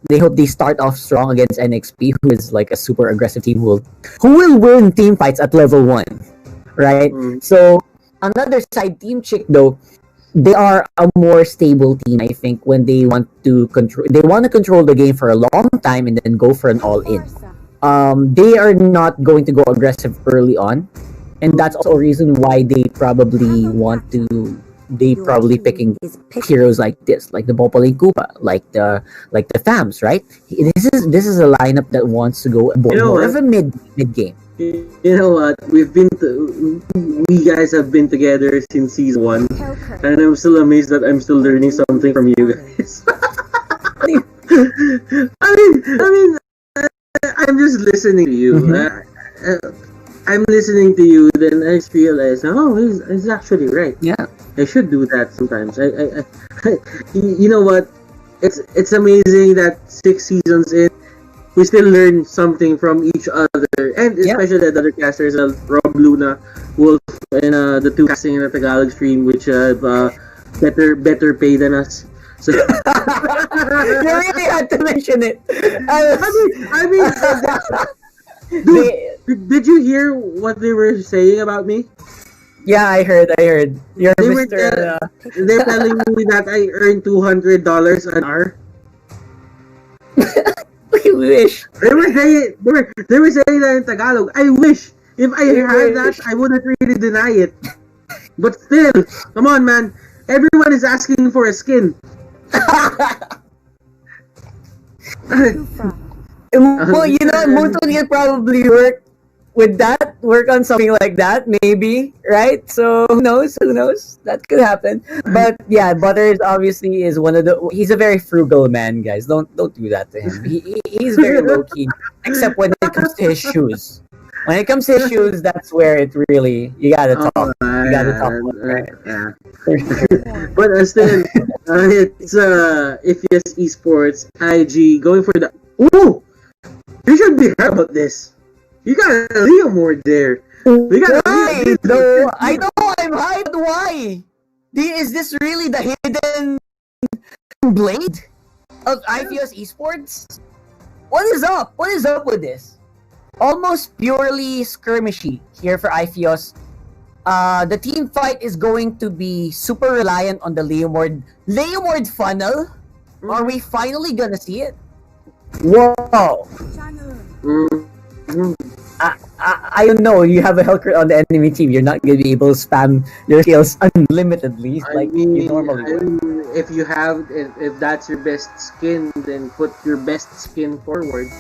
they hope they start off strong against NXP, who is like a super aggressive team who will win team fights at level 1, right? So on the other side, Team Chick though, they are a more stable team. I think when they want to control the game for a long time and then go for an all-in. They are not going to go aggressive early on, and that's also a reason why they probably picking heroes like this, like the Popoling Koopa, like the Fams, right? This is a lineup that wants to go more of a mid game. You know what? We guys have been together since season 1, and I'm still amazed that I'm still learning something from you guys. I mean, I'm just listening to you. I'm listening to you, then I just realize, oh, he's actually right. Yeah, I should do that sometimes. I you know what? It's amazing that 6 seasons in, we still learn something from each other, and especially the other casters, Rob Luna, Wolf, and the 2 casting in the Tagalog stream, which have better pay than us. So you really had to mention it. I mean, dude, did you hear what they were saying about me? Yeah, I heard. You're They're telling me that I earn $200 an hour. We wish. They were saying that in Tagalog. I wish. If I had that, I wouldn't really deny it. But still, come on, man. Everyone is asking for a skin. Well, you know, Moonton can probably work on something like that, maybe, right? So who knows? That could happen. But yeah, Butters obviously is he's a very frugal man, guys. Don't do that to him. He's very low key, except when it comes to his shoes. When it comes to his shoes, that's where it really you gotta talk. You gotta talk. Right? Yeah. But still, it's IFIOS Esports IG going for the. Ooh, you should be happy about this. You got a Leomord there. We got I know I'm hyped. Why? Is this really the hidden blade of IFIOS Esports? What is up? What is up with this? Almost purely skirmishy here for IFIOS. The team fight is going to be super reliant on the Leomord funnel. Are we finally gonna see it? Whoa! I don't know. You have a Hellcrit on the enemy team. You're not gonna be able to spam your skills unlimitedly you normally would. If that's your best skin, then put your best skin forward.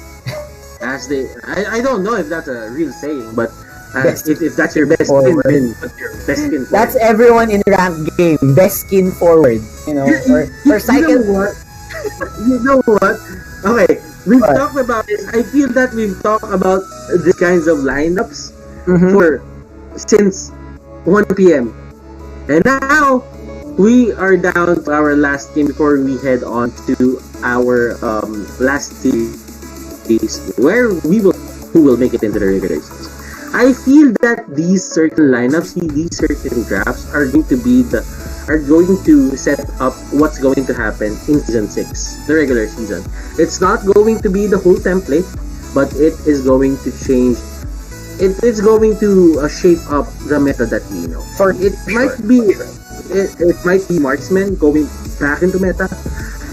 I don't know if that's a real saying, but if that's your best skin, then put your best skin forward. That's everyone in ranked game. Best skin forward. You know, or cycle. You know what? Okay, we've talked about this. I feel that we've talked about these kinds of lineups since 1 p.m. And now we are down to our last game before we head on to our last series where who will make it into the regular season. I feel that these certain lineups, these certain drafts are going to set up what's going to happen in season 6, the regular season. It's not going to be the whole template, but it is going to change. It's going to shape up the meta that we know. It might be marksmen going back into meta.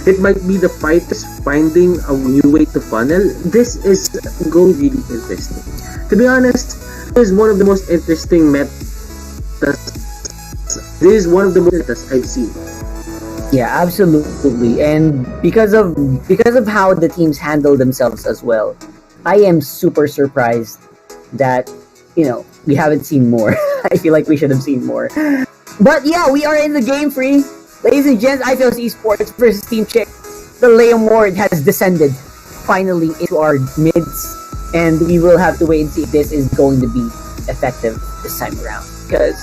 It might be the fighters finding a new way to funnel. This is going to be really interesting. To be honest, this is one of the most interesting metas. This is one of the most metas I've seen. Yeah, absolutely. And because of how the teams handle themselves as well, I am super surprised that we haven't seen more. I feel like we should have seen more. But yeah, we are in the game free. Ladies and gents, IFIOS Esports versus Team Chick. The Leomord has descended finally into our mids, and we will have to wait and see if this is going to be effective this time around. Because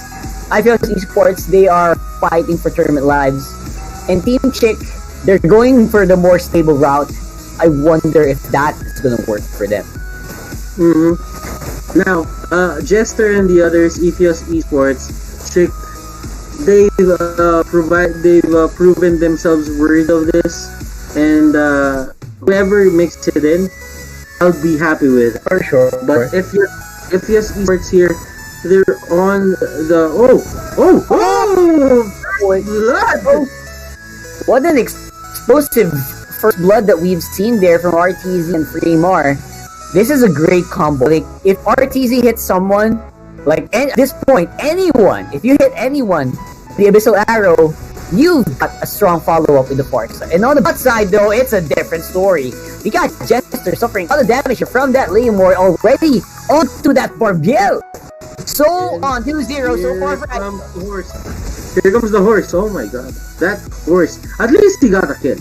IFIOS Esports, they are fighting for tournament lives, and Team Chick, they're going for the more stable route. I wonder if that is going to work for them. Now, Jester and the others, IFIOS Esports, Chick, they've proven themselves worthy of this, and whoever mixed it in, I'll be happy with it. For sure. But if you esports here, they're on the blood. Oh, what an explosive first blood that we've seen there from RTZ and Fremar. This is a great combo. Like, if RTZ hits someone, like at this point, anyone, if you hit anyone, the Abyssal Arrow, you've got a strong follow-up with the far side. And on the bot side, though, it's a different story. We got Jester suffering a lot of damage from that Leomord already onto that Barbiel. So on 2-0 so far for the horse. Here comes the horse. Oh my god. That horse. At least he got a kill.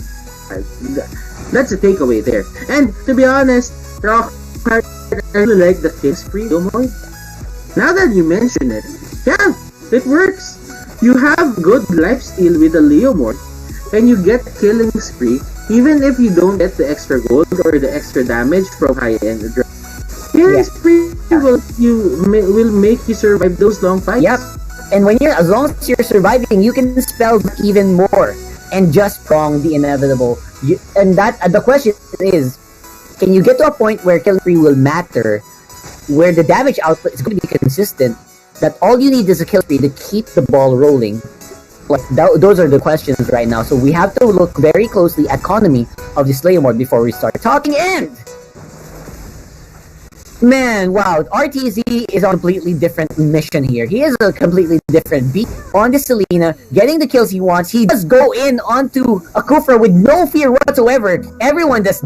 That's a takeaway there. And to be honest, Rock, I really like the kill spree. Now that you mention it, yeah, it works. You have good lifesteal with the Leomord, and you get killing spree, even if you don't get the extra gold or the extra damage from high-end drop. Killing spree will make you survive those long fights. Yep. And as long as you're surviving, you can spell even more and just prong the inevitable. The question is, can you get to a point where killing spree will matter, where the damage output is going to be consistent, that all you need is a kill spree to keep the ball rolling? Like, those are the questions right now. So we have to look very closely at economy of this Leomord before we start talking. And man, wow, RTZ is on a completely different mission here. He is a completely different beat on the Selena, getting the kills he wants. He does go in onto a Kufra with no fear whatsoever. Everyone just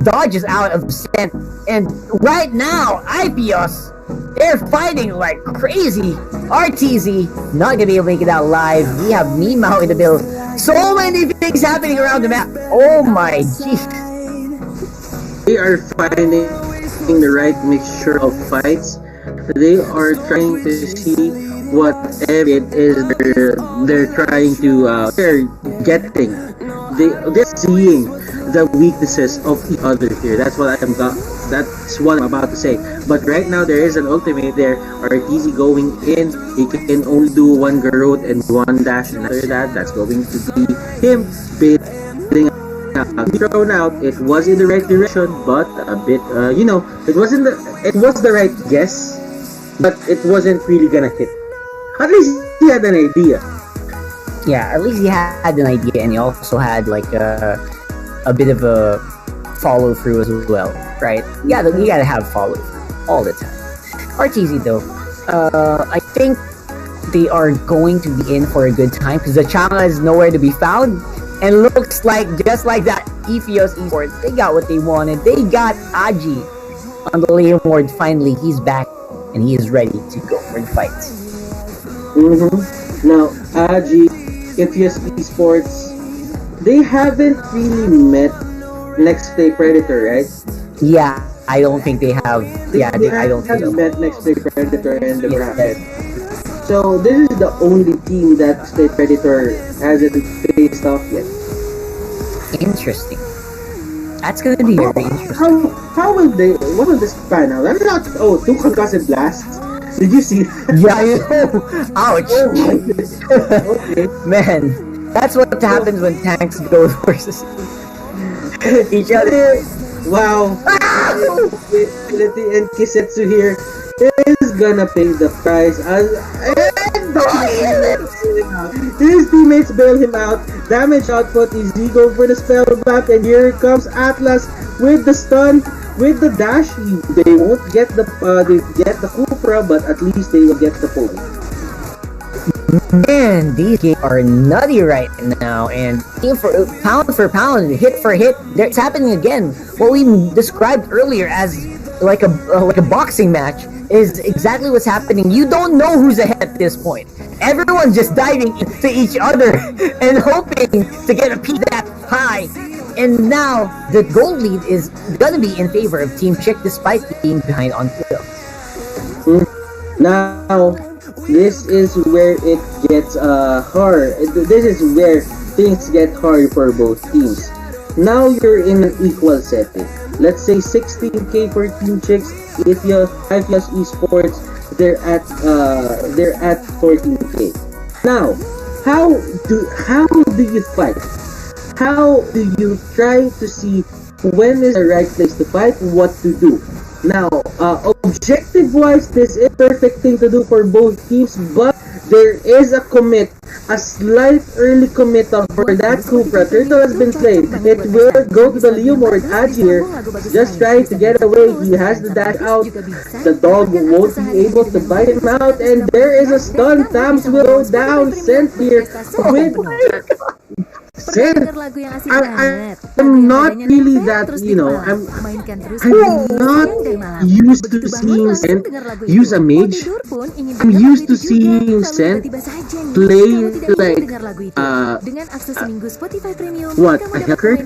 dodges out of scent. And right now, IPOS, they're fighting like crazy. RTZ not gonna be able to make it out live. We have Mimao in the middle. So many things happening around the map. Oh my jeez. They are finding the right mixture of fights. They are trying to see what it is they're trying to they're getting. They're seeing the weaknesses of each other here. That's what I'm about to say. But right now there is an ultimate there. RTZ going in. He can only do one garrote and one dash, and after that's going to be him baiting thrown out. It was in the right direction, but a bit it was the right guess, but it wasn't really gonna hit. At least he had an idea. Yeah, at least he had an idea, and he also had like a bit of a follow through as well, right? You gotta have follow through all the time. RTZ though, I think they are going to be in for a good time because the Changa is nowhere to be found. And looks like, just like that, Ephios Esports, they got what they wanted. They got Aji on the Leomord. Finally, he's back, and he is ready to go for the fight. Now, Aji, Ephios Esports, they haven't really met Next Play Predator, right? Yeah, I don't think they have. I don't think they haven't met Next Play Predator and the bracket. So this is the only team that State Predator hasn't faced off yet. Interesting. That's gonna be very interesting. What will this pan out? I'm not. Oh, 2 concussive blasts. Did you see that? Yeah, I know. Ouch. Okay. Man, that's what happens when tanks go versus each other. Wow. And Kisetsu here is gonna pay the price his teammates bail him out. Damage output is Zigo for the spell back, and here comes Atlas with the stun, with the dash. They won't get the Kufra, but at least they will get the point. Man, these games are nutty right now, and pound for pound, hit for hit, it's happening again. What we described earlier as like a boxing match is exactly what's happening. You don't know who's ahead at this point. Everyone's just diving into each other and hoping to get a piece that high. And now the gold lead is gonna be in favor of Team Chick despite being behind on kill. Now, this is where it gets hard. This is where things get hard for both teams. Now you're in an equal setting. Let's say 16k for Team Chicks. If you Esports, they're at 14k. Now, how do you fight? How do you try to see when is the right place to fight, what to do. Now, objective-wise, this is a perfect thing to do for both teams, but there is a commit, a slight early commit for that Cupra. Turtle has been played. It will go to the Leomord Aji here, just trying to get away. He has the dash out. The dog won't be able to bite him out, and there is a stun. Tams will go down. Sent here with I'm not really that, I'm not used to seeing Sent use a mage. I'm used to seeing Sent play like, what, a hacker?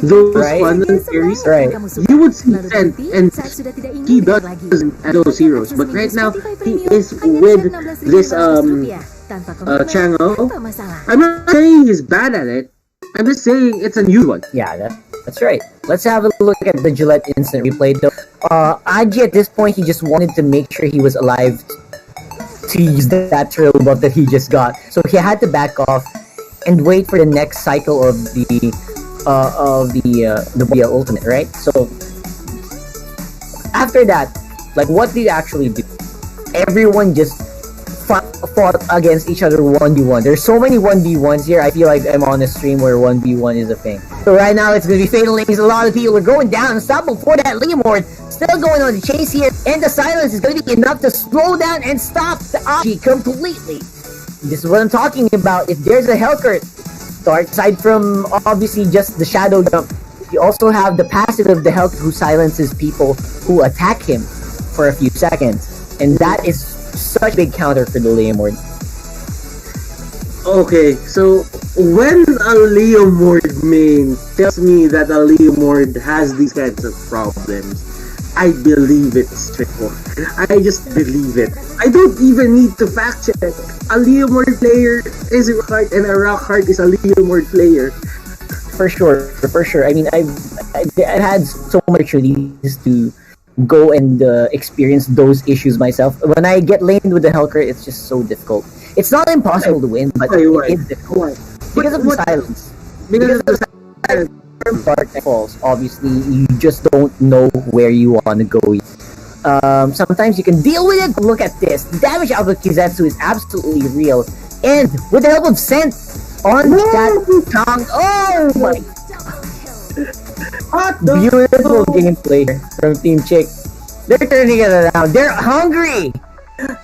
Those funnel carries. Right. You would see Sent, and he does at those heroes. But right now, he is with this, Chango. I'm not saying he's bad at it. I'm just saying it's a new one. Yeah, that's right. Let's have a look at the Gillette instant replay though. Aji at this point, he just wanted to make sure he was alive to use that trail buff that he just got. So he had to back off and wait for the next cycle of the ultimate, right? So after that, like, what do you actually do? Everyone just fought against each other 1v1. There's so many 1v1s here. I feel like I'm on a stream where 1v1 is a thing. So right now it's going to be Fatal Lanes. A lot of people are going down. Stop before that Leomord. Still going on the chase here. And the silence is going to be enough to slow down and stop the Aji completely. This is what I'm talking about. If there's a Hellcurt start, aside from obviously just the shadow jump, you also have the passive of the Hellcurt who silences people who attack him for a few seconds. And that is such a big counter for the Leomord. Okay, so when a Leomord main tells me that a Leomord has these kinds of problems, I believe it straightforward. I just believe it. I don't even need to fact check. A Leomord player is a Rockhart, and a Rockhart is a Leomord player. For sure. I mean, I've had so many opportunities to go and experience those issues myself. When I get laned with the Hellcurt, it's just so difficult. It's not impossible to win, but it is difficult. Because of the silence. Because of the silence. Part falls. Obviously, you just don't know where you want to go. Sometimes you can deal with it. Look at this. The damage out of Kizetsu is absolutely real. And with the help of Scent on that tongue, oh my beautiful gameplay from Team Chick. They're turning it around. They're hungry.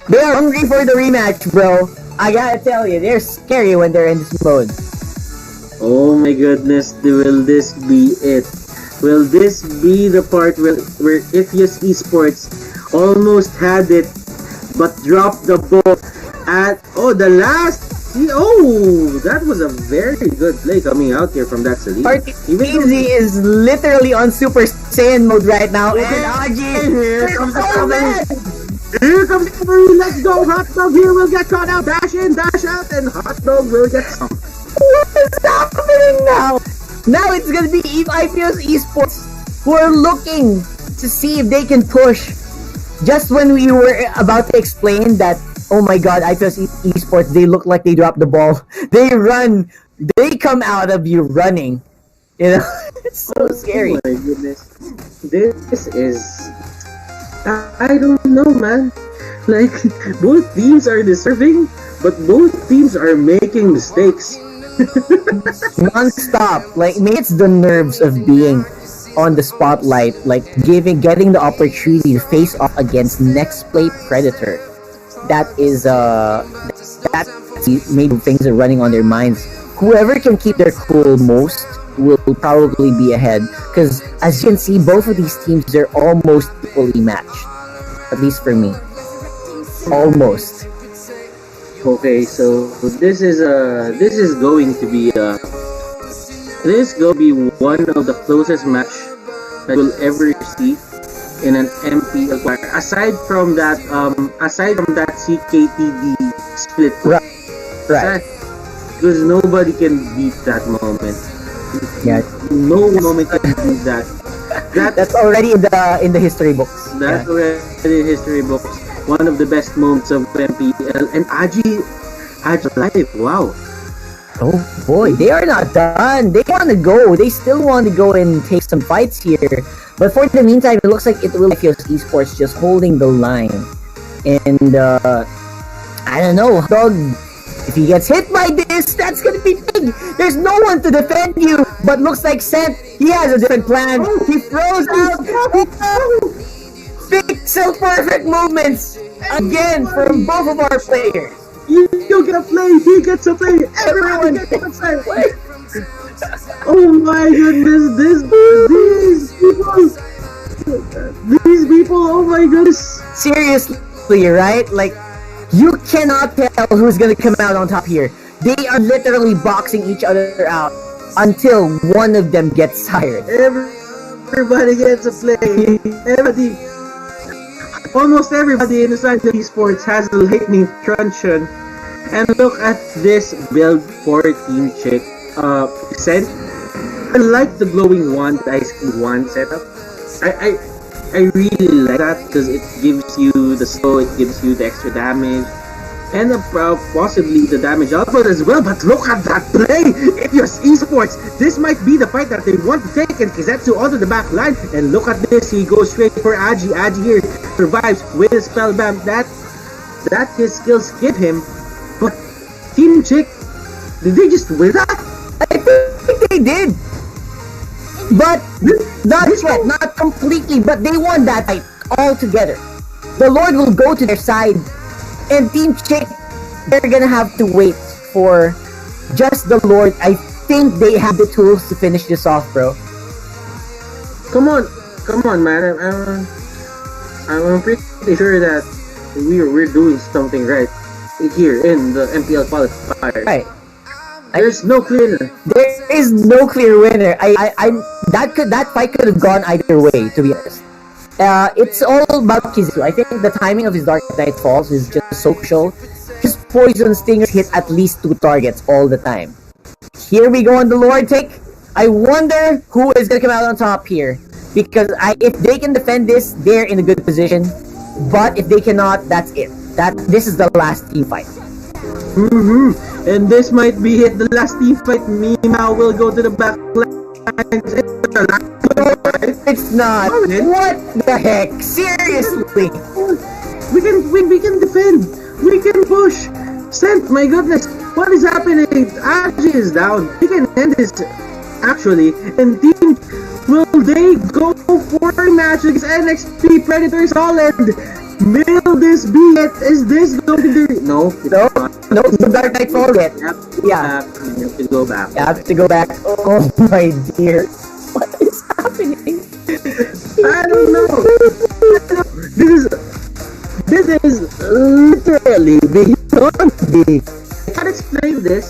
They are hungry for the rematch, bro. I gotta tell you, they're scary when they're in this mode. Oh my goodness, will this be it? Will this be the part where Ithius Esports almost had it, but dropped the ball at, the last. That was a very good play coming out here from that Celine. Easy is literally on Super Saiyan mode right now, and Aji, here comes the comment. Here comes the three. Let's go. Hot Dog here will get caught out. Dash in, dash out, and Hot Dog will get some. What is happening now? Now it's gonna be IPO's Esports who are looking to see if they can push. Just when we were about to explain that, oh my god, IPO's Esports, they look like they dropped the ball. They run. They come out of you running. You know, it's so scary. Oh my goodness. This is... I don't know, man. Like, both teams are deserving, but both teams are making mistakes. Non-stop. Like, maybe it's the nerves of being on the spotlight, like getting the opportunity to face off against next play Predator. That is that maybe things are running on their minds. Whoever can keep their cool most will probably be ahead, because as you can see, both of these teams are almost equally matched, at least for me. Almost. Okay, so this is going to be one of the closest match that you'll ever see in an MPL. Aside from that CKTD split, right. Because nobody can beat that moment. Yeah, no moment can beat that. That's already in the history books. That's already in history books. One of the best moments of MPL, and Aji live. Wow. Oh boy, they are not done. They want to go. They still want to go and take some fights here. But for the meantime, it looks like it will be Fios Esports just holding the line. And I don't know, dog. If he gets hit by this, that's gonna be big. There's no one to defend you. But looks like Seth, he has a different plan. He throws out. Pixel perfect movements again from both of our players. You get a play. He gets a play. Everyone gets a play. Oh my goodness! These people. Oh my goodness! Seriously, right? Like, you cannot tell who's gonna come out on top here. They are literally boxing each other out until one of them gets tired. Everybody gets a play. Almost everybody inside the esports has a lightning truncheon. And look at this build for Team Chick. Sent. I like the glowing wand, the ice cream wand setup. I really like that because it gives you the slow, it gives you the extra damage, and possibly the damage output as well. But look at that play! If you're esports, this might be the fight that they want to take, and Kizetsu onto the back line. And look at this, he goes straight for Agi. Agi here survives with a spellbomb that his skills give him. But Team Chick, did they just win that? I think they did. But not yet, not completely, but they won that fight altogether. The Lord will go to their side, and Team Chick, they're gonna have to wait for just the Lord. I think they have the tools to finish this off, bro. Come on, man. I'm pretty sure that we're doing something right here in the MPL-Qualifiers. Right. There's no clear winner. There is no clear winner. That fight could have gone either way, to be honest. It's all about Kizetsu. I think the timing of his Dark Knight Falls is just so crucial. His Poison Stingers hit at least 2 targets all the time. Here we go on the Lord take. I wonder who is gonna come out on top here. Because if they can defend this, they're in a good position. But if they cannot, that's it. This is the last team fight. And this might be it. The last team fight. Mima will go to the back line. It's not. What the heck? Seriously? We can win. We can defend. We can push. Sent. My goodness. What is happening? Agi is down. We can end this. Actually, and team, will they go for a match against NXT Predators Holland? Will this be it? Is this going to be? No, the Dark Knight Fall yet. Yeah. You have to go back. You have to go back. Oh my dear. What is happening? I don't know. This is literally beyond me. I can't explain this.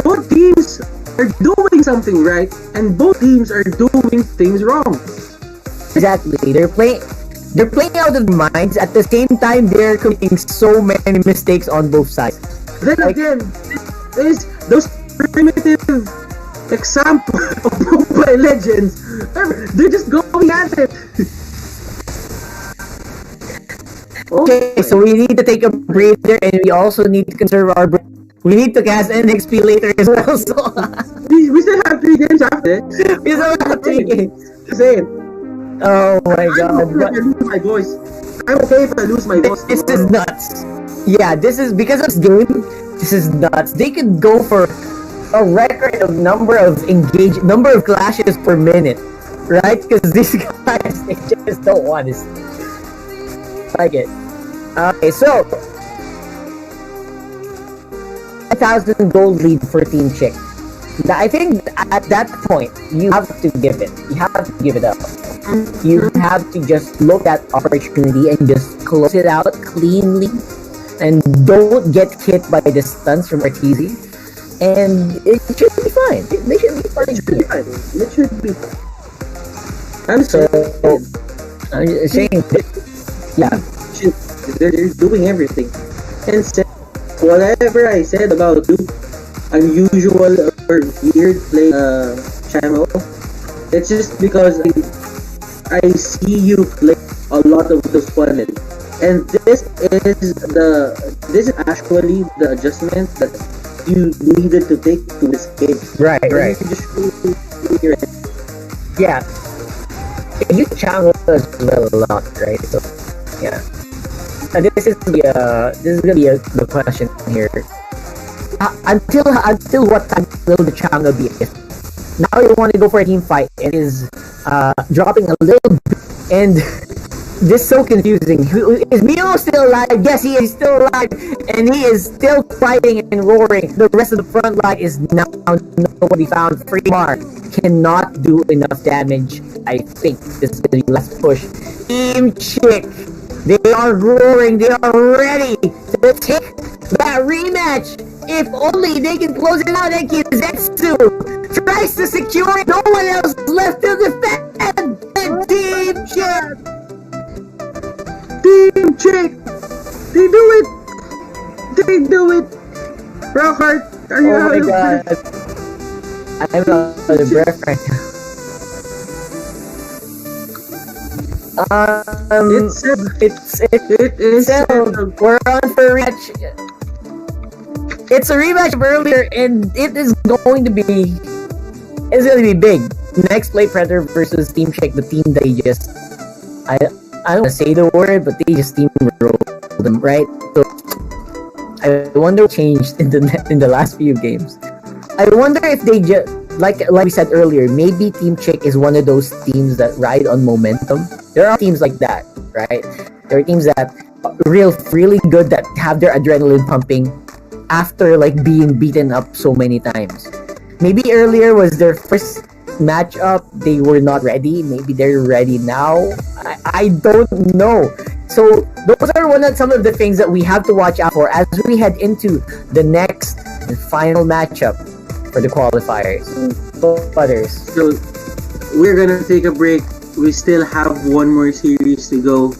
Both teams are doing something right, and both teams are doing things wrong. Exactly. They're playing out of their minds. At the same time, they're committing so many mistakes on both sides. Then again, this is those primitive example of Mobile Legends. They're just going at it. Okay, so we need to take a breather, and we also need to conserve our breath. We need to cast NXP later as well. So we still have 3 games after. We still have 3 games. Say it. Oh my god. I'm okay if I lose my voice. I'm okay if I lose my voice. This is nuts. Yeah, this is because of this game. This is nuts. They could go for a record of number of clashes per minute, right? Because these guys, they just don't want to like it. Okay, so 1,000 gold lead for Team Chick. I think at that point you have to give it. You have to give it up. You have to just look at opportunity and just close it out cleanly, and don't get hit by the stunts from Arteezy. And it should be fine. They should be fine. It should be fine. I'm saying, yeah, they're doing everything. And whatever I said about you, unusual or weird play channel, it's just because I see you play a lot of those funnel, and this is actually the adjustment that you needed to take to escape. Right. And you just clear it. Yeah. You channel as well a lot, right? So yeah. This is gonna be the question here. Until what time will the channel be? Now you want to go for a team fight and is dropping a little bit, and this is so confusing. Is Mio still alive? Yes, he is still alive, and he is still fighting and roaring. The rest of the front line is now nowhere to be found. Fremar cannot do enough damage. I think this is gonna be the last push. Team Chick, they are roaring. They are ready to take that rematch. If only they can close it out, and Kizetsu tries to secure it. No one else left to defend. And Team Chick. Team Chick! They do it! They do it! Rockhart, are you out Oh my of god. breath? I'm out of breath right now. It is settled. We're on for a rematch. It's a rematch of earlier, and it is going to be. It's going to be big. Next play Predator versus Team Chick, the team that they just. I don't want to say the word, but they just steamrolled them, right? So I wonder what changed in the last few games. I wonder if they just like we said earlier, maybe Team Chick is one of those teams that ride on momentum. There are teams like that, right? There are teams that are really good that have their adrenaline pumping after like being beaten up so many times. Maybe earlier was their first matchup, they were not ready. Maybe they're ready now. I don't know. So those are some of the things that we have to watch out for as we head into the next and final matchup for the qualifiers. So we're gonna take a break. We still have one more series to go.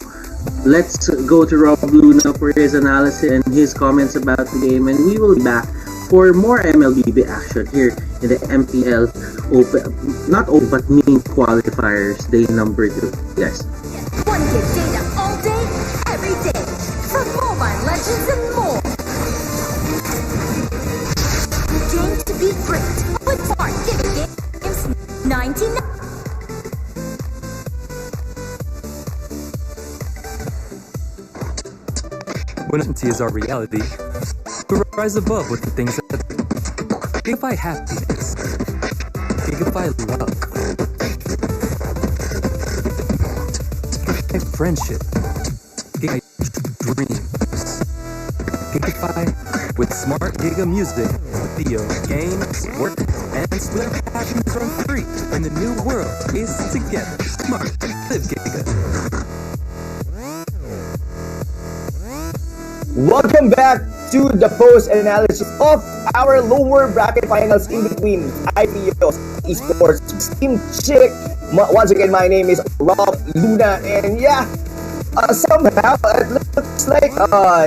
Let's go to Rob Luna for his analysis and his comments about the game, and we will be back for more MLB action here in the MPL Open, not Open, but Man Qualifiers Day number 2. Yes. 1 gig data all day, every day, for Mobile Legends and more. Game to be great with Smart Gig Games 99. When uncertainty is our reality, we rise above with the things that giga happiness, giga love, giga friendship, giga dreams, giga with smart giga music, video, games, work, and split passions from free. And the new world is together. Smart, live giga. Welcome back to the post-analysis of our lower bracket finals in between IPOs Esports Team Chick. Once again, my name is Rob Luna, and yeah, somehow it looks like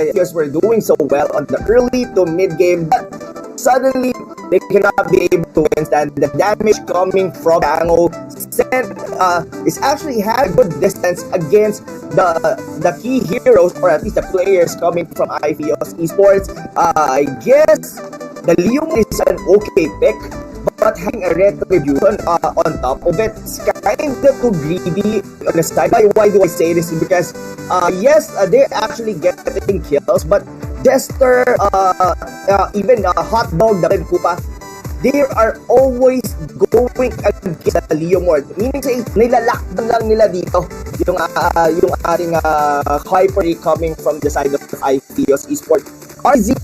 because we're doing so well on the early to mid game, but suddenly they cannot be able to withstand the damage coming from Tango. Is actually had good distance against the key heroes, or at least the players coming from IPOs Esports. I guess the Leon is an okay pick, but having a retribution on top of it is kind of too greedy on the side. Why do I say this? Because yes, they're actually getting kills, but Jester, even Hot Dog, the Kupa, they are always going against the Leo Mord. Meaning say, nilalockdown lang nila dito yung ating hyper coming from the side of IPOs Esports. RZ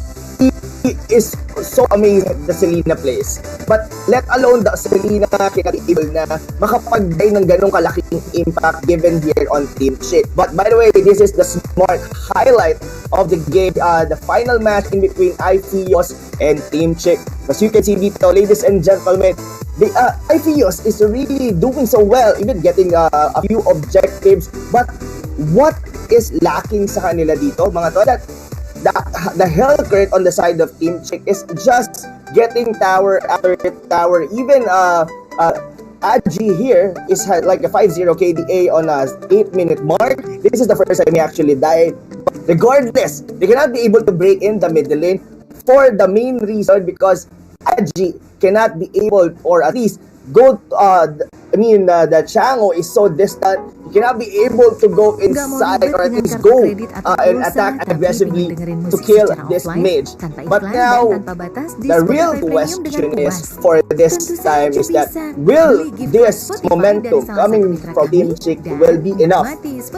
is so amazing the Selena plays. But let alone the Selena cannot be able na makapag-day ng ganong kalaking impact given here on Team Chick. But by the way, this is the smart highlight of the game, the final match in between IPOs and Team Chick. As you can see dito, ladies and gentlemen, the IPOs is really doing so well, even getting a few objectives. But what is lacking sa kanila dito, mga to, that the hell current on the side of Team Chick is just getting tower after tower. Even Adji here is like a 5-0 KDA on a 8-minute mark. This is the first time he actually died. Regardless, they cannot be able to break in the middle lane. for the main reason because Aji cannot be able, or at least go, the Chango is so distant, he cannot be able to go inside or at least go and attack aggressively to kill this mage. But now, the real question is for this time is that will this momentum coming from Team Chick will be enough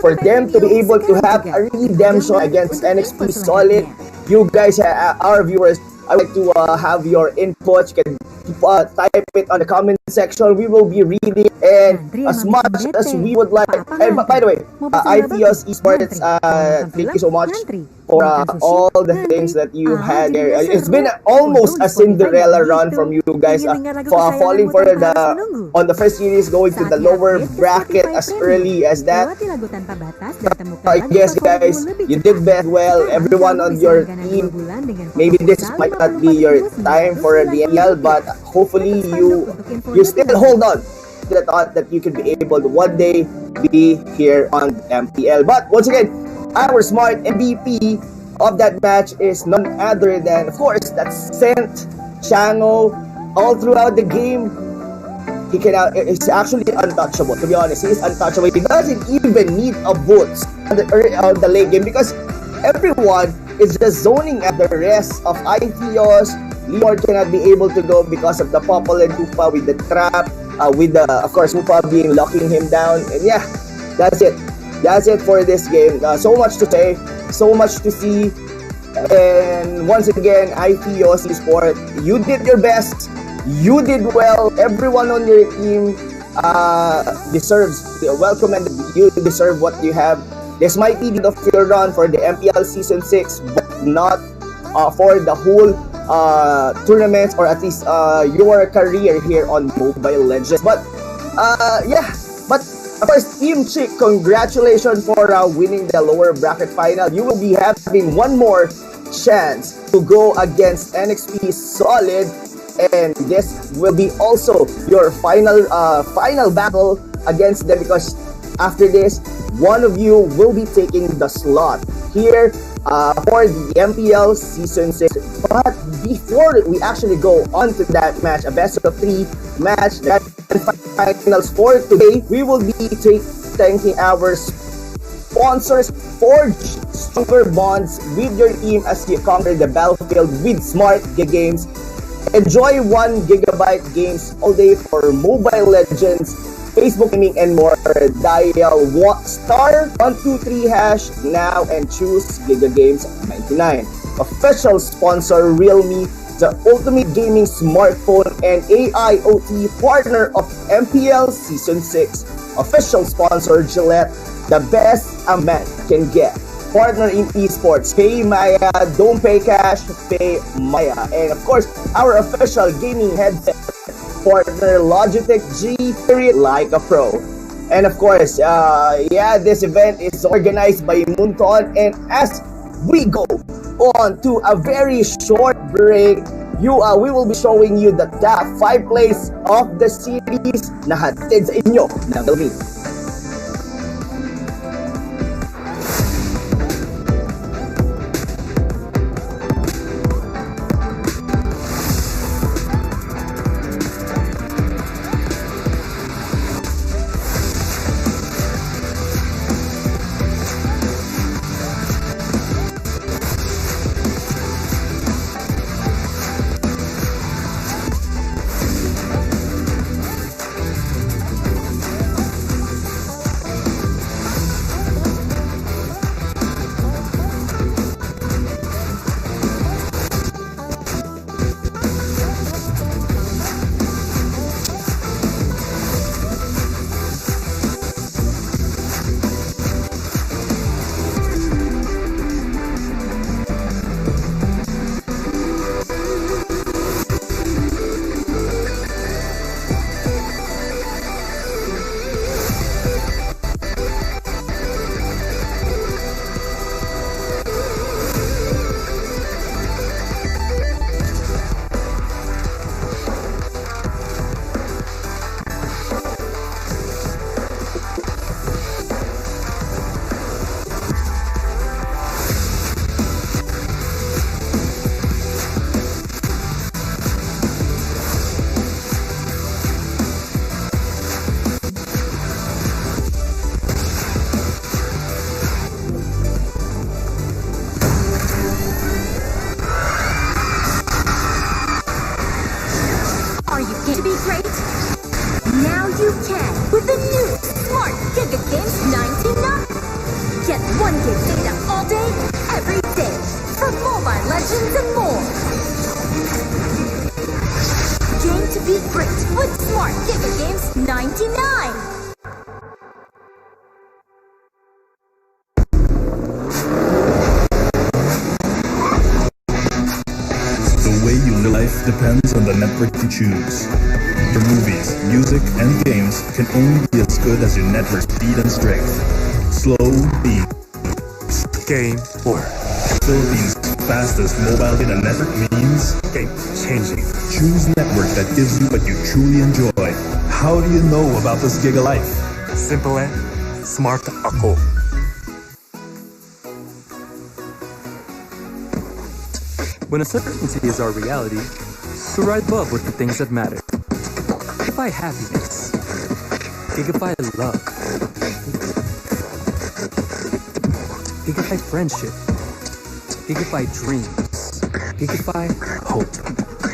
for them to be able to have a redemption against NXP Solid? You guys, our viewers, I would like to have your input. You can type it on the comment section. We will be reading, and as much as we would like. And by the way, IPOS Esports, thank you so much for all the things that you had there. It's been almost a Cinderella run from you guys, falling for on the first series, going to the lower bracket as early as that. I guess, guys, you did very well. Everyone on your team, maybe this might not be your time for the MPL, but hopefully you still hold on to the thought that you could be able to one day be here on MPL. But once again, our smart MVP of that match is none other than, of course, that's Sent Chango. All throughout the game, he's actually untouchable. To be honest, he's untouchable. He doesn't even need a boost on the late game because everyone is just zoning at the rest of ITOs. Leon cannot be able to go because of the Popple and Hoopa with the trap, with the, of course, Hoopa being locking him down. And yeah, that's it. That's it for this game. So much to say, so much to see. And once again, ITOs Esport, you did your best. You did well. Everyone on your team deserves welcome, and you deserve what you have. This might be the field run for the MPL Season 6, but not for the whole tournaments, or at least your career here on Mobile Legends. But yeah, but of course, Team Chick, congratulations for winning the lower bracket final. You will be having one more chance to go against NXP Solid, and this will be also your final battle against them, because after this, one of you will be taking the slot here for the MPL Season 6. But before we actually go on to that match, a best of 3 match, that finals for today, we will be thanking our sponsors. Forge stronger bonds with your team as you conquer the battlefield with smart games. Enjoy 1 GB games all day for Mobile Legends, Facebook gaming, and more. Dial *123# now and choose Giga Games 99. Official sponsor Realme, the ultimate gaming smartphone and AIoT partner of MPL Season 6. Official sponsor Gillette, the best a man can get. Partner in esports, pay Maya, don't pay cash, pay Maya. And of course, our official gaming headset partner Logitech G Period Like a Pro. And of course, yeah, this event is organized by Munton. And as we go on to a very short break, we will be showing you the top 5 plays of the series na hatid sa inyo ng Philippines. be great with Smart Giga Games 99. The way you live life depends on the network you choose. Your movies, music, and games can only be as good as your network speed and strength. Slow speed. Game over. Philippines' fastest mobile data network means Game changing. choose network that gives you what you truly enjoy. How do you know about this Giga Life? Simple and smart ako. When uncertainty is our reality, to ride above with the things that matter. Gigify happiness. Gigify love. Gigify friendship. Gigify dreams. Gigify hope.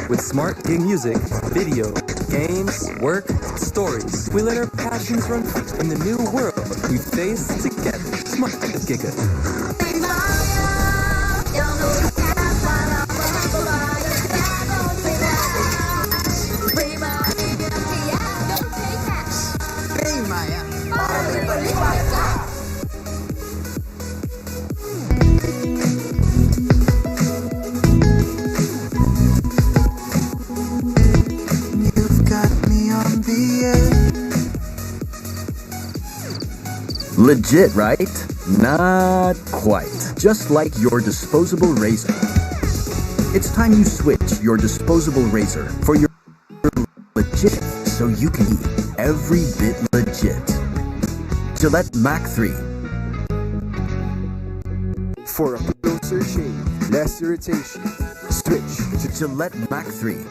With smart gig music, video, games, work, stories, we let our passions run free in the new world we face together. Smart Giga. You've got me on the edge. Legit, right? Not quite. Just like your disposable razor. It's time you switch your disposable razor for your legit, so you can be every bit legit. Gillette Mac 3. For a closer shave, less irritation. Switch To Gillette Mac 3.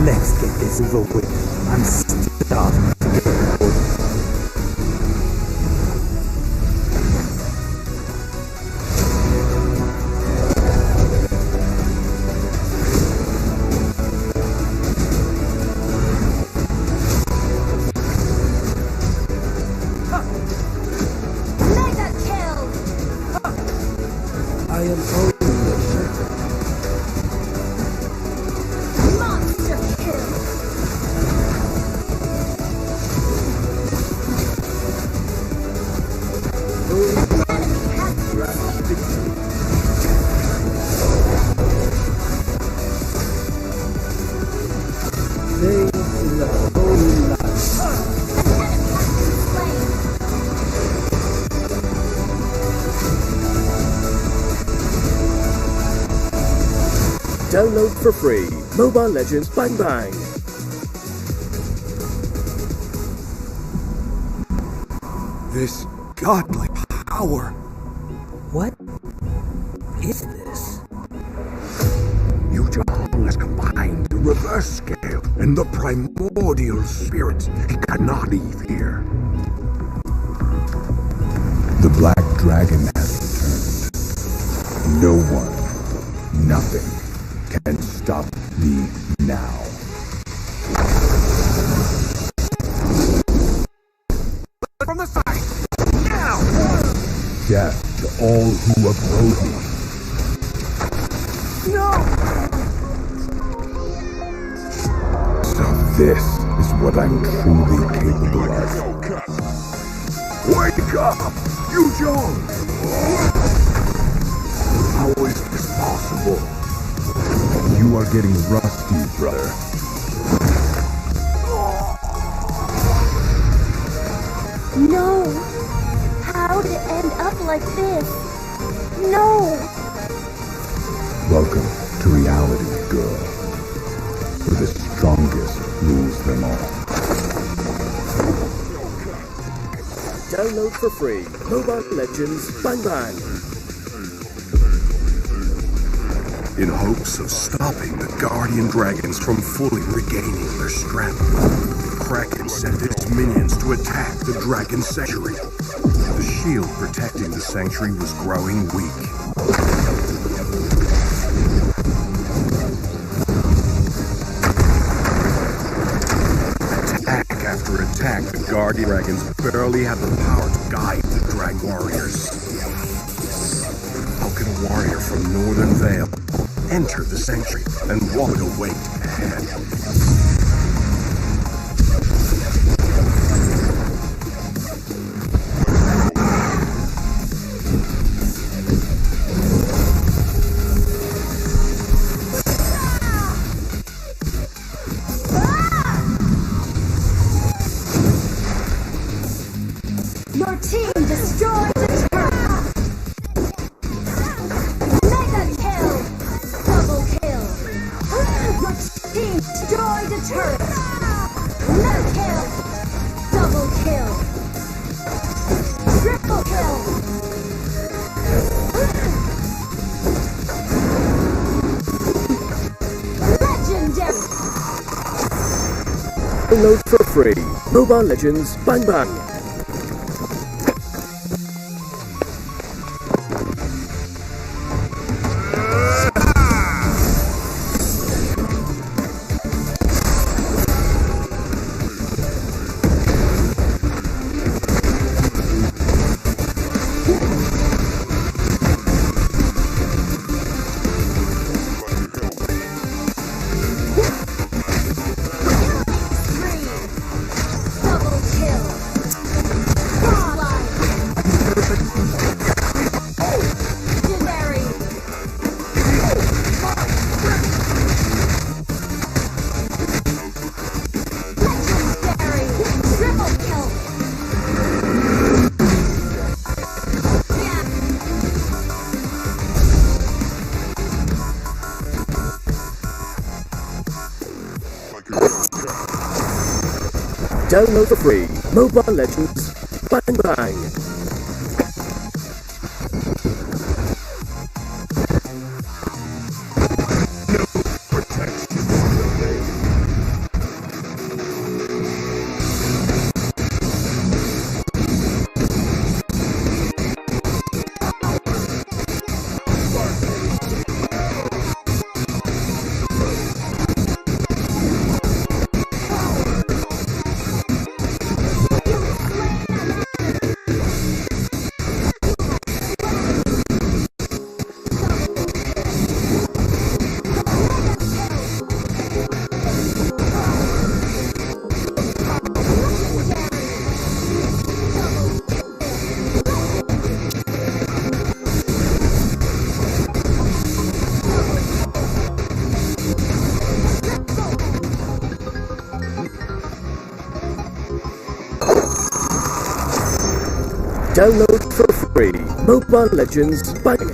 Let's get this over with. I'm starving to get an order. Mega kill! I am only a shepherd. Monster kill! Enemy has slain. Download for free. Mobile Legends Bang Bang. This godly power. What is this? Yu Zhong has combined the reverse scale and the primordial spirit. He cannot leave here. The Black Dragon has returned. No one, nothing can stop me now. From the side! Now! Death to all who oppose me. No! So this is what I'm truly capable of. Wake up! Yu Zhong! How is this possible? You are getting rusty, brother. No! How to end up like this? No! Welcome to reality, girl. For the strongest rules them all. Download for free. Mobile Legends Bang Bang. In hopes of stopping the Guardian Dragons from fully regaining their strength, Kraken sent its minions to attack the Dragon Sanctuary. The shield protecting the sanctuary was growing weak. Attack after attack, the Guardian Dragons barely had the power to guide the dragon. Drag Warriors. How can a warrior from Northern Vale enter the sanctuary and what would await ahead? Your team destroyed the turret. Mega kill. Double kill. Your team destroyed the turret. Mega kill. Double kill. Triple kill. Legendary. Download for free. Mobile Legends Bang Bang. Double kill. Godlike. Legendary. Legendary. Triple kill. Download for free. Mobile Legends Bang Bang. Download for free. Mobile Legends Bang.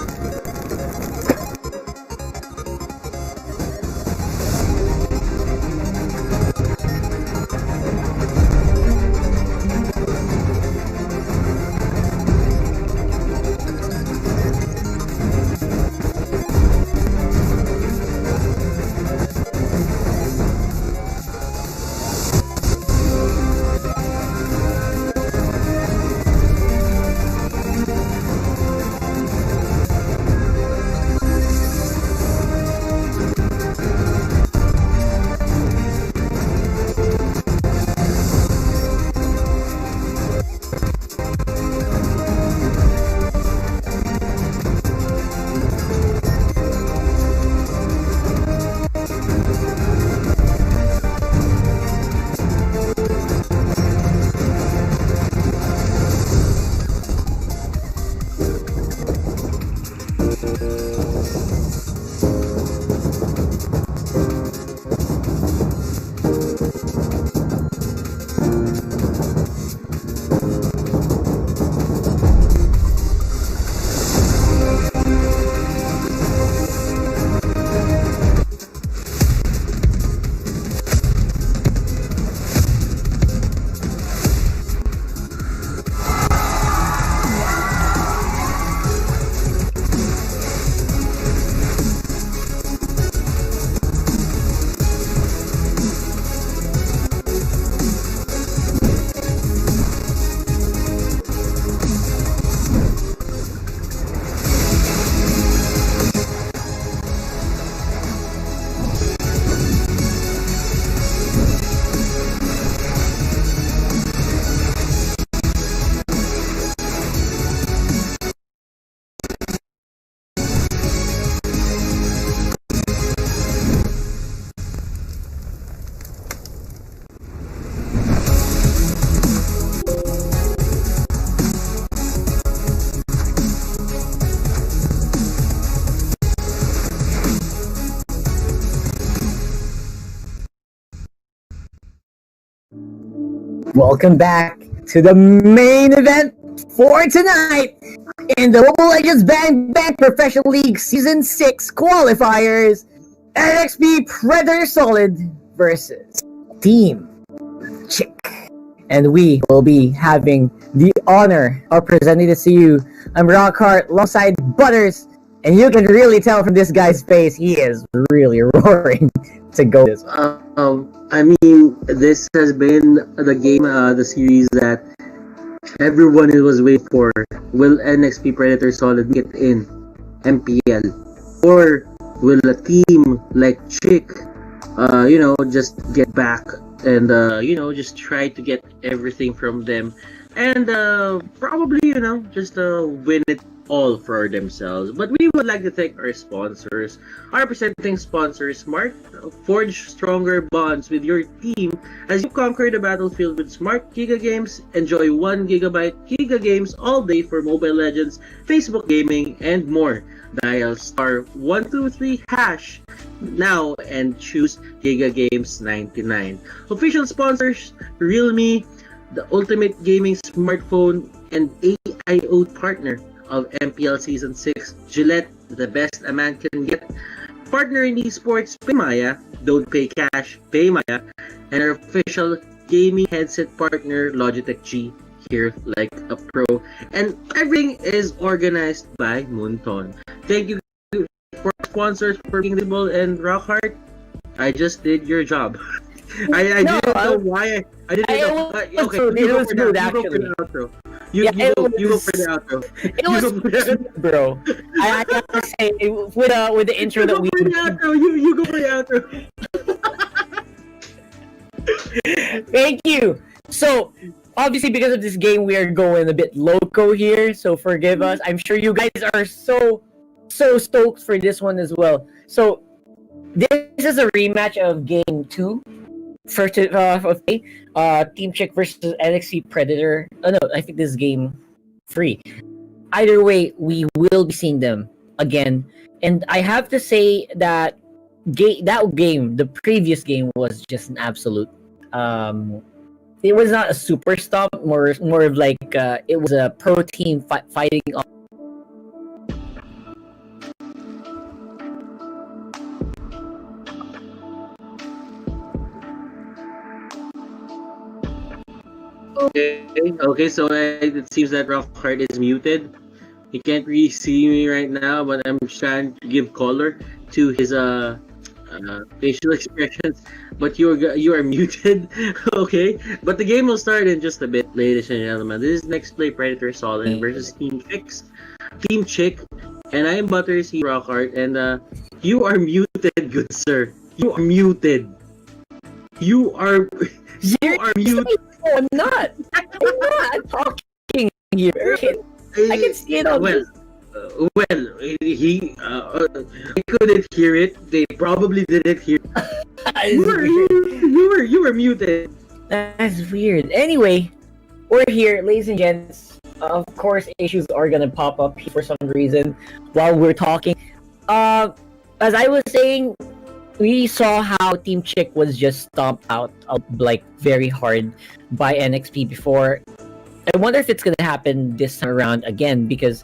Welcome back to the main event for tonight in the Mobile Legends Bang Bang Professional League Season 6 qualifiers. NXP Predator Solid versus Team Chick. And we will be having the honor of presenting this to you. I'm Rockhart alongside Butters. And you can really tell from this guy's face, he is really roaring to go this. I mean, this has been the game, the series that everyone was waiting for. Will NXP Predator Solid get in MPL? Or will a team like Chick, just get back and, just try to get everything from them and probably, just win it all for themselves. But we would like to thank our sponsors. Our presenting sponsor, Smart. Forge stronger bonds with your team as you conquer the battlefield with Smart Giga Games. Enjoy 1 gigabyte Giga Games all day for Mobile Legends, Facebook Gaming, and more. Dial *123# now and choose Giga Games 99. Official sponsors, Realme, the ultimate gaming smartphone and AIO partner of MPL Season 6, Gillette, the best a man can get. Partner in esports, Paymaya, don't pay cash, Paymaya. And our official gaming headset partner, Logitech G, here like a pro. And everything is organized by Moonton. Thank you for sponsors for being visible and Rockhart. I just did your job. I didn't know why. I didn't know. Okay, you go for the outro. You go for the outro. It was bro. I have to say with the intro that we. You go for the outro. Thank you. So obviously because of this game we are going a bit loco here. So forgive us. I'm sure you guys are so stoked for this one as well. So this is a rematch of Game 2. First, Team Chick versus NXT Predator. Oh no, I think this is Game 3. Either way, we will be seeing them again. And I have to say that the previous game was just an absolute. It was not a super stomp, more of like it was a pro team fighting. Okay, so it seems that Rockhart is muted. He can't really see me right now, but I'm trying to give color to his facial expressions. But you are muted. Okay, but the game will start in just a bit, ladies and gentlemen. This is Next Play Predator Solid versus Team Chick, and I am Butters, he Rockhart, and you are muted, good sir. You are muted. You are muted. No, I'm not. I'm talking here. I can see it on this. I couldn't hear it. They probably didn't hear. You were muted. That's weird. Anyway, we're here, ladies and gents. Of course, issues are gonna pop up for some reason while we're talking. As I was saying, we saw how Team Chick was just stomped out like very hard by NXP before. I wonder if it's gonna happen this time around again because,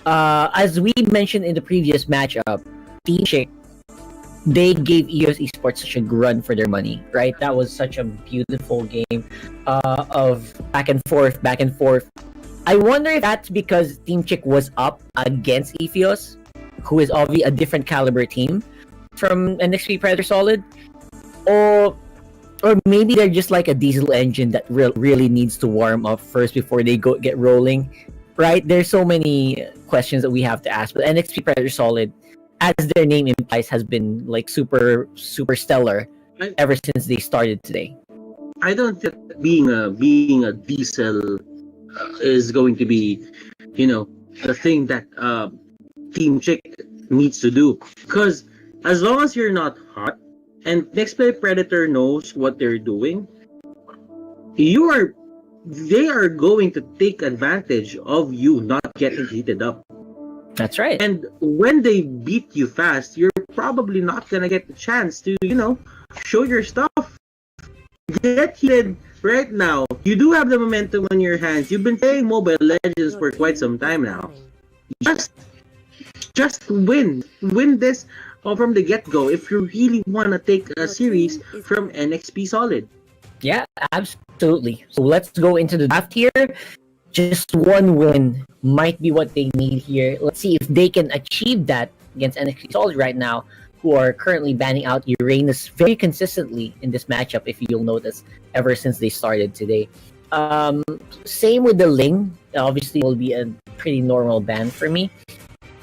as we mentioned in the previous matchup, Team Chick, they gave EOS Esports such a run for their money, right? That was such a beautiful game of back and forth. I wonder if that's because Team Chick was up against EOS, who is obviously a different caliber team from NXP Predator Solid, or maybe they're just like a diesel engine that really needs to warm up first before they get rolling, right? There's so many questions that we have to ask, but NXP Predator Solid, as their name implies, has been like super stellar ever since they started today. I don't think being a diesel is going to be, the thing that Team Chick needs to do, because as long as you're not hot and Next Play Predator knows what they're doing, they are going to take advantage of you not getting heated up. That's right. And when they beat you fast, you're probably not gonna get the chance to, show your stuff. Get heated right now, you do have the momentum on your hands. You've been playing Mobile Legends for quite some time now. Just win this from the get-go if you really want to take a series from NXP Solid. Yeah, absolutely. So let's go into the draft here. Just one win might be what they need here. Let's see if they can achieve that against NXT Solid right now, who are currently banning out Uranus very consistently in this matchup, if you'll notice, ever since they started today. Same with the Ling. Obviously, will be a pretty normal ban for me.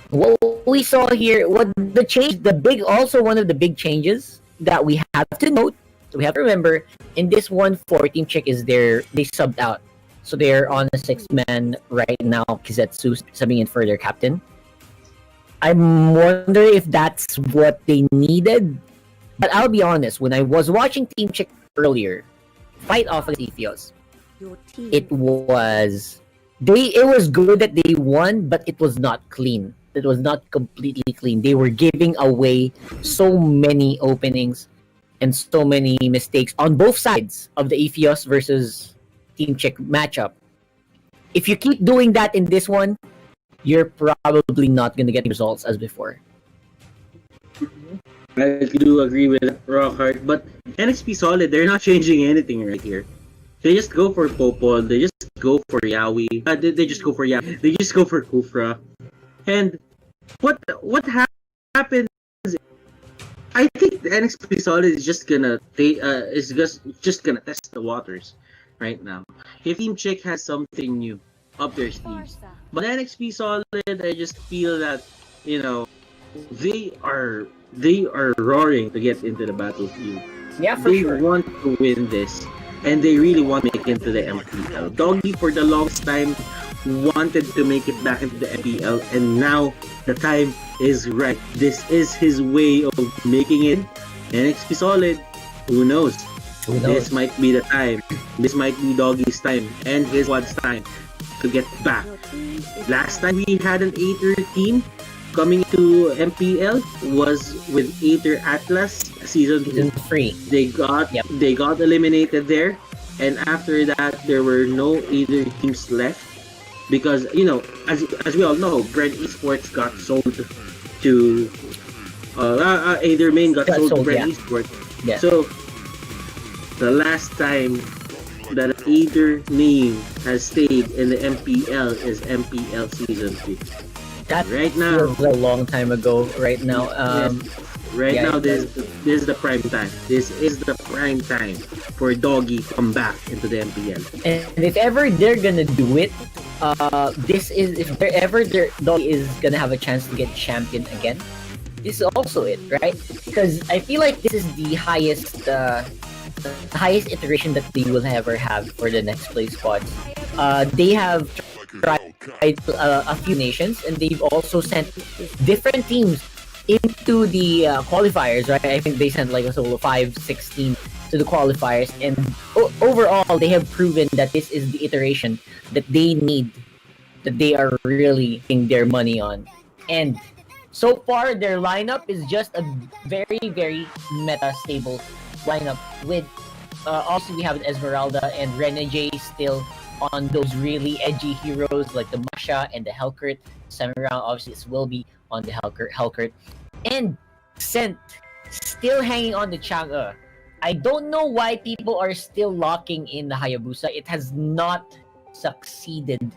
What we saw here, one of the big changes that we have to note, we have to remember, in this one, 14 chick is they subbed out. So they're on a 6-man right now, Kizetsu subbing in for their captain. I'm wondering if that's what they needed. But I'll be honest, when I was watching Team Chick earlier, fight off against Ethios, it was good that they won, but it was not clean. It was not completely clean. They were giving away so many openings and so many mistakes on both sides of the Ethios versus Team Chick matchup. If you keep doing that in this one, you're probably not going to get results as before. I do agree with Rockhart, but NXP Solid, they're not changing anything right here. They just go for Popol, they just go for Yawi, they just go for Yawi, they just go for Kufra. And what happens? I think the NXP Solid is just gonna just gonna test the waters right now. If Team Chick has something new up their sleeves, but NXP Solid, I just feel that they are roaring to get into the battlefield. Yeah, for they sure. want to win this, and they really want to make it into the MPL. Doggy for the longest time wanted to make it back into the MPL, and now the time is right. This is his way of making it. NXP Solid, who knows? This might be the time. This might be Doggy's time and his squad's time to get back. Last time we had an Aether team coming to MPL was with Aether Atlas season 3. They got eliminated there, and after that there were no Aether teams left because as we all know, Brand Esports got sold to Aether Main got sold to Brand Esports. Yeah. So the last time that Aether name has stayed in the MPL is MPL season 2. That right now feels a long time ago. Right now, this is the prime time. This is the prime time for Doggy to come back into the MPL. And if ever they're gonna do it, Doggy is gonna have a chance to get champion again. This is also it, right? Because I feel like this is the highest iteration that they will ever have for the next play squads. They have tried a few nations, and they've also sent different teams into the qualifiers, right? I think they sent like a total of 5-6 teams to the qualifiers, and overall they have proven that this is the iteration that they need, that they are really putting their money on. And so far their lineup is just a very, very meta stable lineup with also we have an Esmeralda and Renegade still on those really edgy heroes like the Masha and the Hellcurt. Semi round obviously this will be on the Hellcurt. And Scent still hanging on the Chang'e. I don't know why people are still locking in the Hayabusa. It has not succeeded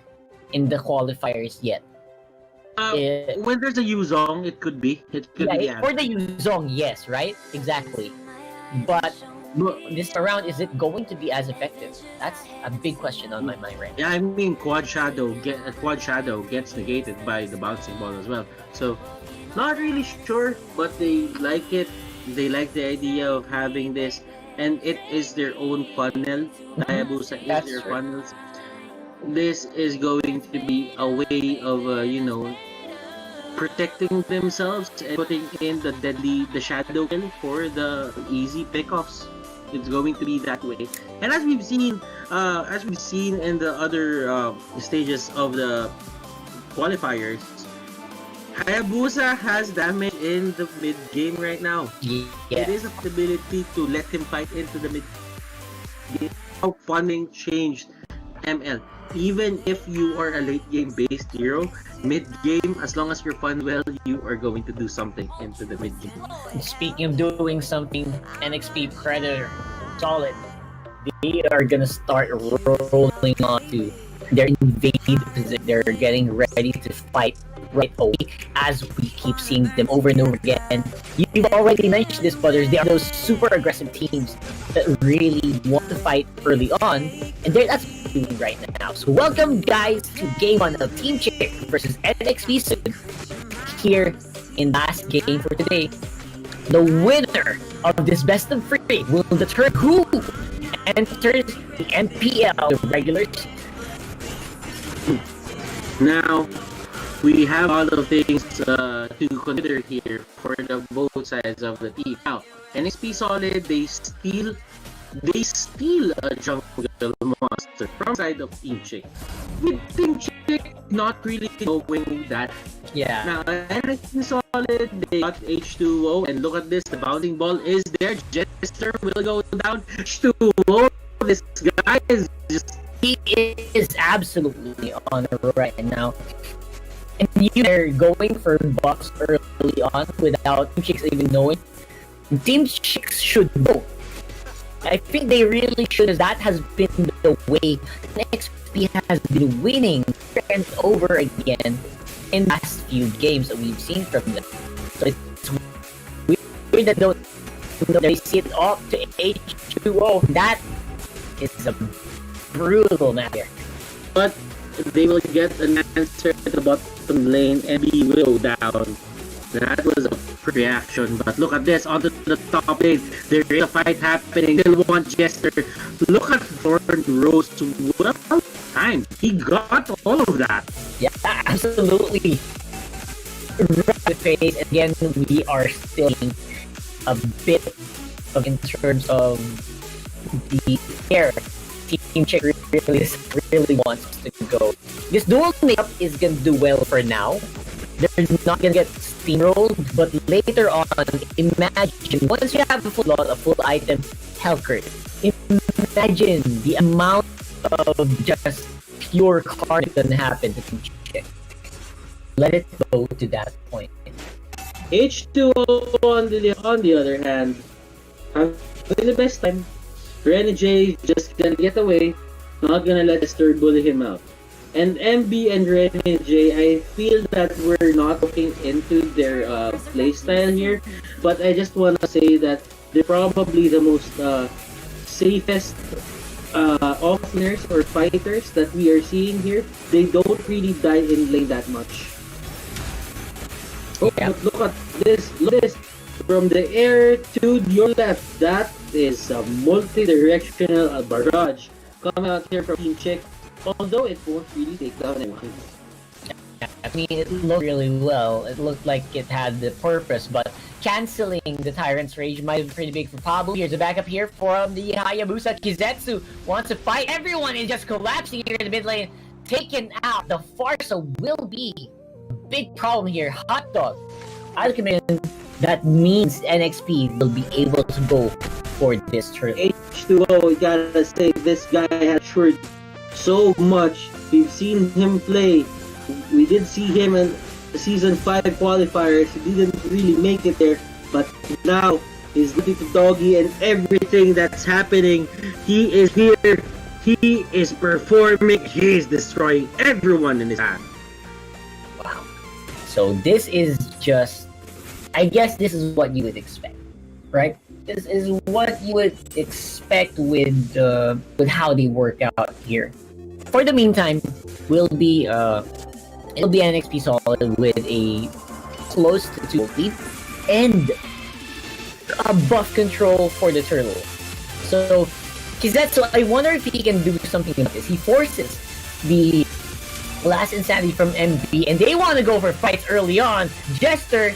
in the qualifiers yet. When there's a Yuzong, it could be. It could be. For the Yuzong, yes, right? Exactly. But this round, is it going to be as effective? That's a big question on my mind right now. Yeah, I mean, Quad Shadow gets negated by the bouncing ball as well. So, not really sure, but they like it. They like the idea of having this, and it is their own funnel. Hayabusa is their funnels. This is going to be a way of protecting themselves and putting in the shadow kill for the easy pickoffs. It's going to be that way. And as we've seen in the other stages of the qualifiers, Hayabusa has damage in the mid game right now. Yeah. It is a possibility to let him fight into the mid game. how funding changed ML. Even if you are a late game based hero, mid game, as long as you're fund well, you are going to do something into the mid game. Speaking of doing something, NXP Predator, solid. They are gonna start rolling on to their invade position. They're getting ready to fight right away as we keep seeing them over and over again. You've already mentioned this, brothers. They are those super aggressive teams that really want to fight early on, and that's what they're doing right now. So welcome, guys, to Game 1 of Team Chick versus NXP soon. Here in last game for today, the winner of this best of 3 will determine who enters the MPL, the regular. Now, we have a lot of things to consider here for the both sides of the team. Now, NXP Solid, they steal a jungle monster from side of Team Chick. With Team Chick not really knowing that. Yeah. Now, NXP Solid, they got H2O, and look at this, the bouncing ball is there. Jester will go down. H2O, this guy is just... He is absolutely on the right now. And they're going for buffs early on without Team Chicks even knowing. Team Chicks should go. I think they really should, as that has been the way NXP has been winning and over again in the last few games that we've seen from them. So it's weird that they see it off to H2O. That is a brutal match here. But they will get an answer at the bottom lane and we will go down. That was a reaction, but look at this, onto the top lane. There is a fight happening. Still one Jester. Look at Thorn Rose. What a time. He got all of that. Yeah, absolutely. Rapid phase. Again, we are still a bit of in terms of the air. Team Chick really wants to go. This dual makeup is gonna do well for now. They're not gonna get steamrolled, but later on, imagine once you have a full item health crit, imagine the amount of just pure card that can happen to Team Chick. Let it go to that point. H2O on the other hand, having the best time. Renegade just gonna get away, not gonna let Esther bully him out. And MB and Renegade, I feel that we're not looking into their playstyle here, but I just wanna say that they're probably the most safest offlaners or fighters that we are seeing here. They don't really die in lane that much. Oh, Yeah. but look at this! Look at this! From the air to your left, that is a multi-directional barrage coming out here from Team Chick. Although it won't really take down anyone. I mean, it looked really well. It looked like it had the purpose, but canceling the Tyrant's Rage might have been pretty big for Pablo. Here's a backup here from the Hayabusa. Kizetsu wants to fight everyone and just collapsing here in the mid lane. Taken out. The Farsa will be a big problem here. Hot Dog. I recommend that means NXP will be able to go for this turn. H2O, we gotta say, this guy has matured so much. We've seen him play. We did see him in Season 5 qualifiers. He didn't really make it there, but now he's looking to Doggy and everything that's happening. He is here. He is performing. He is destroying everyone in his path. Wow. So this is just, I guess this is what you would expect, right? This is what you would expect with how they work out here. For the meantime, it'll be NXP Solid with a close to 2 lead and a buff control for the turtle. So Kizetsu, I wonder if he can do something like this. He forces the last insanity from MB, and they want to go for fights early on. Jester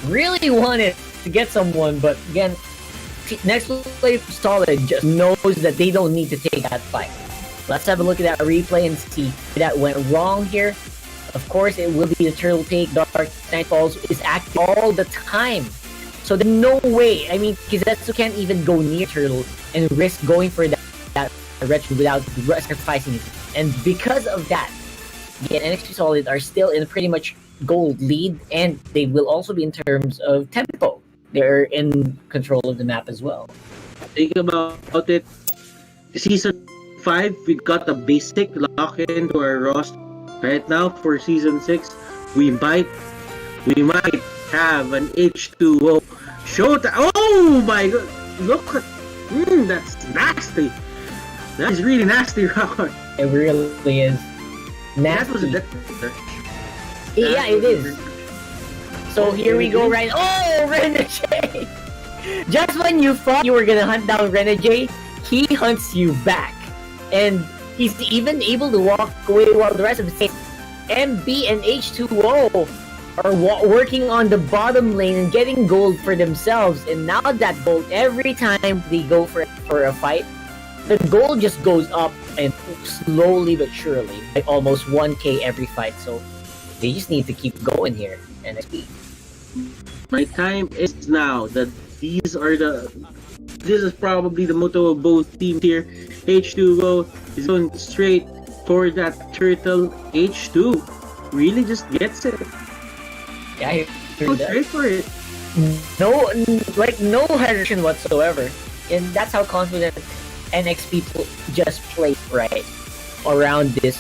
really wanted to get someone, but again, next play Solid just knows that they don't need to take that fight. Let's have a look at that replay and see if that went wrong here. Of course, it will be the turtle take. Dark Nightfalls is active all the time. So there's no way. I mean, Kizetsu can't even go near turtle and risk going for that Retro without sacrificing it. And because of that, the NXT Solid are still in pretty much gold lead, and they will also be in terms of tempo. They're in control of the map as well. Think about it. Season 5, we got a basic lock-in to our roster. Right now, for Season 6, we might have an H2O showtime. Oh my god! Look at that's nasty. That is really nasty, Rocker. It really is That was a nasty. Yeah, it is. So here we go, right? Oh, Renegade! Just when you thought you were gonna hunt down Renegade, he hunts you back, and he's even able to walk away while the rest of the team, MB and H2O, are working on the bottom lane and getting gold for themselves. And now that gold, every time they go for a fight, the gold just goes up, and slowly but surely, like almost 1k every fight. So they just need to keep going here. NXT. My time is now. That this is probably the motto of both teams here. H2O is going straight for that turtle. H2 really just gets it. Yeah, he Go straight for it. no hesitation whatsoever, and that's how confident NX people just play right around this